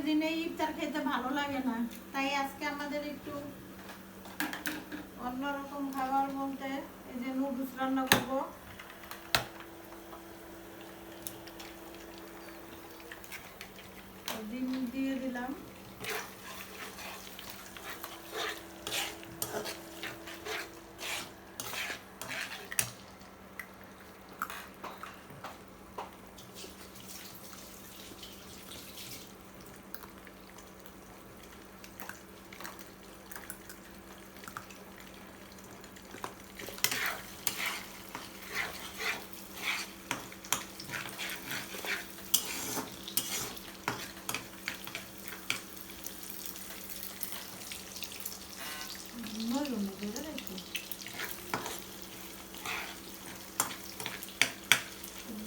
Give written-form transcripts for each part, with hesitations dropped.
প্রতিদিনে ইফতার খেতে ভালো লাগে না, তাই আজকে আমাদের একটু অন্যরকম খাবার বলতে এই যে নুডলস রান্না করব। ডিম দিয়ে দিলাম।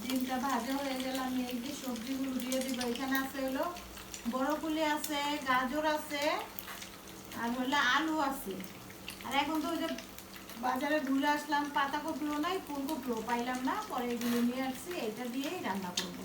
ডিমটা ভাজা হয়ে গেলে আমি এই যে সবজিগুলো দিয়ে দিব। এখানে আছে হলো বরকলি আছে, গাজর আছে, আর হলো আলু আছে। আর এখন তো ওই যে বাজারে ঘুরে আসলাম, পাতাকপিও নাই, ফুলকপিও পাইলাম না, পরে এগুলো নিয়ে আসছি, এটা দিয়েই রান্না করবো।